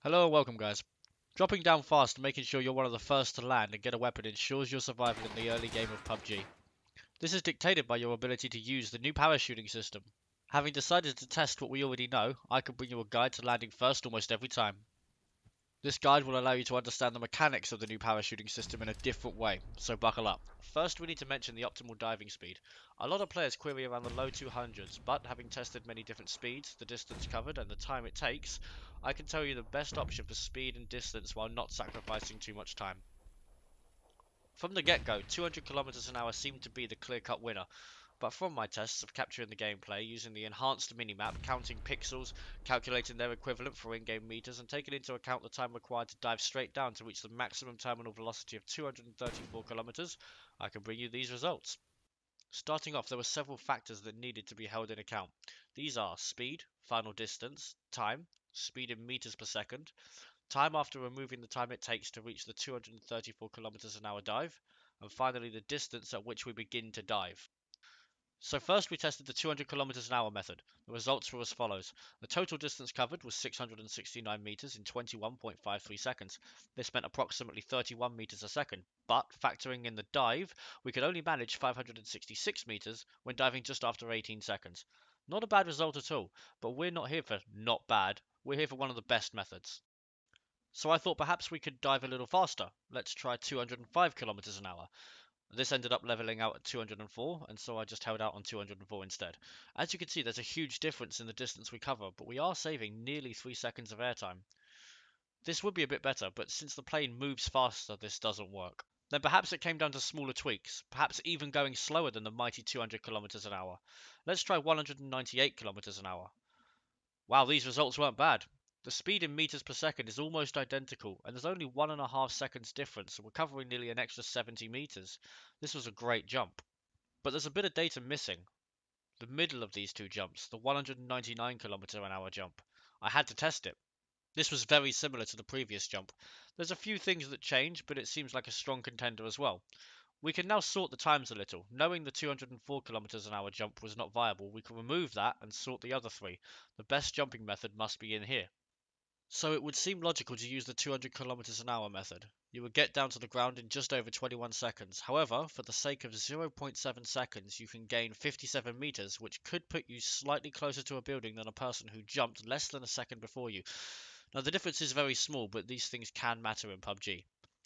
Hello and welcome guys. Dropping down fast and making sure you're one of the first to land and get a weapon ensures your survival in the early game of PUBG. This is dictated by your ability to use the new parachuting system. Having decided to test what we already know, I can bring you a guide to landing first almost every time. This guide will allow you to understand the mechanics of the new parachuting system in a different way, so buckle up. First we need to mention the optimal diving speed. A lot of players query around the low 200s, but having tested many different speeds, the distance covered and the time it takes, I can tell you the best option for speed and distance while not sacrificing too much time. From the get-go, 200 kilometers an hour seemed to be the clear-cut winner, but from my tests of capturing the gameplay using the enhanced minimap, counting pixels, calculating their equivalent for in-game meters, and taking into account the time required to dive straight down to reach the maximum terminal velocity of 234 kilometers, I can bring you these results. Starting off, there were several factors that needed to be held in account. These are speed, final distance, time, speed in meters per second, time after removing the time it takes to reach the 234 kilometers an hour dive, and finally the distance at which we begin to dive. So first we tested the 200 kilometers an hour method. The results were as follows. The total distance covered was 669 meters in 21.53 seconds. This meant approximately 31 meters a second, but factoring in the dive, we could only manage 566 meters when diving just after 18 seconds. Not a bad result at all, but we're not here for not bad. We're here for one of the best methods. So I thought perhaps we could dive a little faster. Let's try 205 kilometers an hour. This ended up leveling out at 204, and so I just held out on 204 instead. As you can see, there's a huge difference in the distance we cover, but we are saving nearly 3 seconds of airtime. This would be a bit better, but since the plane moves faster, this doesn't work. Then perhaps it came down to smaller tweaks, perhaps even going slower than the mighty 200 kilometers an hour. Let's try 198 kilometers an hour. Wow, these results weren't bad. The speed in meters per second is almost identical, and there's only 1.5 seconds difference, so we're covering nearly an extra 70 meters. This was a great jump. But there's a bit of data missing. The middle of these two jumps, the 199 kilometer an hour jump. I had to test it. This was very similar to the previous jump. There's a few things that change, but it seems like a strong contender as well. We can now sort the times a little. Knowing the 204 kilometers an hour jump was not viable, we can remove that and sort the other three. The best jumping method must be in here. So it would seem logical to use the 200 kilometers an hour method. You would get down to the ground in just over 21 seconds. However, for the sake of 0.7 seconds, you can gain 57 meters, which could put you slightly closer to a building than a person who jumped less than a second before you. Now the difference is very small, but these things can matter in PUBG.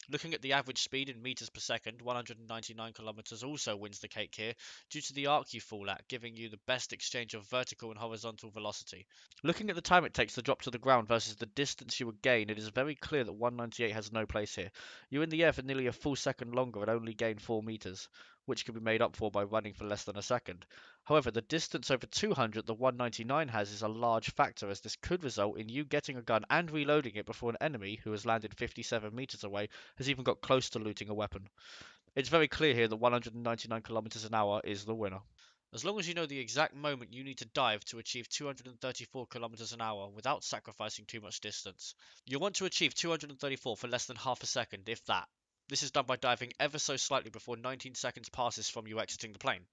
Looking at the average speed in meters per second, 199 kilometers also wins the cake here due to the arc you fall at, giving you the best exchange of vertical and horizontal velocity. Looking at the time it takes to drop to the ground versus the distance you would gain, it is very clear that 198 has no place here. You're in the air for nearly a full second longer and only gain 4 meters, which can be made up for by running for less than a second. However, the distance over 200 the 199 has is a large factor, as this could result in you getting a gun and reloading it before an enemy who has landed 57 meters away has even got close to looting a weapon. It's very clear here that 199 kilometers an hour is the winner. As long as you know the exact moment you need to dive to achieve 234 kilometers an hour without sacrificing too much distance. You'll want to achieve 234 for less than half a second, if that. This is done by diving ever so slightly before 19 seconds passes from you exiting the plane.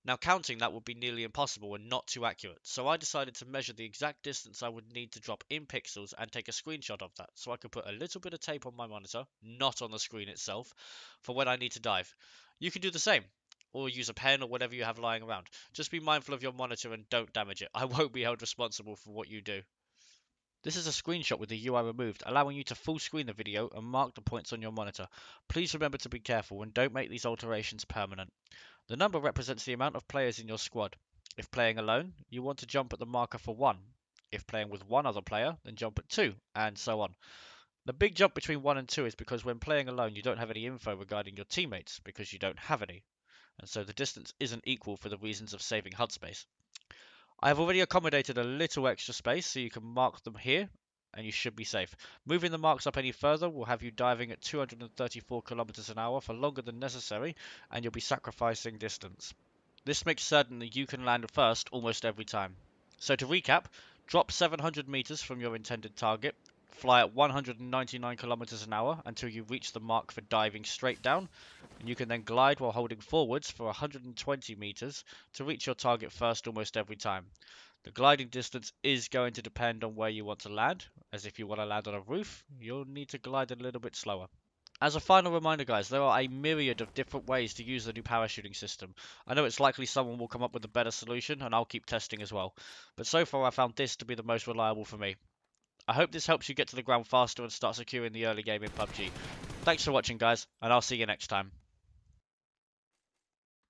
Now counting that would be nearly impossible and not too accurate, so I decided to measure the exact distance I would need to drop in pixels and take a screenshot of that, so I could put a little bit of tape on my monitor, not on the screen itself, for when I need to dive. You can do the same, or use a pen or whatever you have lying around. Just be mindful of your monitor and don't damage it. I won't be held responsible for what you do. This is a screenshot with the UI removed, allowing you to full screen the video and mark the points on your monitor. Please remember to be careful and don't make these alterations permanent. The number represents the amount of players in your squad. If playing alone, you want to jump at the marker for 1. If playing with one other player, then jump at 2, and so on. The big jump between 1 and 2 is because when playing alone you don't have any info regarding your teammates, because you don't have any, and so the distance isn't equal for the reasons of saving HUD space. I have already accommodated a little extra space so you can mark them here, and you should be safe. Moving the marks up any further will have you diving at 234 kilometers an hour for longer than necessary, and you'll be sacrificing distance. This makes certain that you can land first almost every time. So to recap, drop 700 meters from your intended target, Fly at 199 kilometers an hour until you reach the mark for diving straight down, and you can then glide while holding forwards for 120 meters to reach your target first almost every time. The gliding distance is going to depend on where you want to land, as if you want to land on a roof, you'll need to glide a little bit slower. As a final reminder, guys, there are a myriad of different ways to use the new parachuting system. I know it's likely someone will come up with a better solution, and I'll keep testing as well. But so far, I found this to be the most reliable for me. I hope this helps you get to the ground faster and start securing the early game in PUBG. Thanks for watching, guys, and I'll see you next time.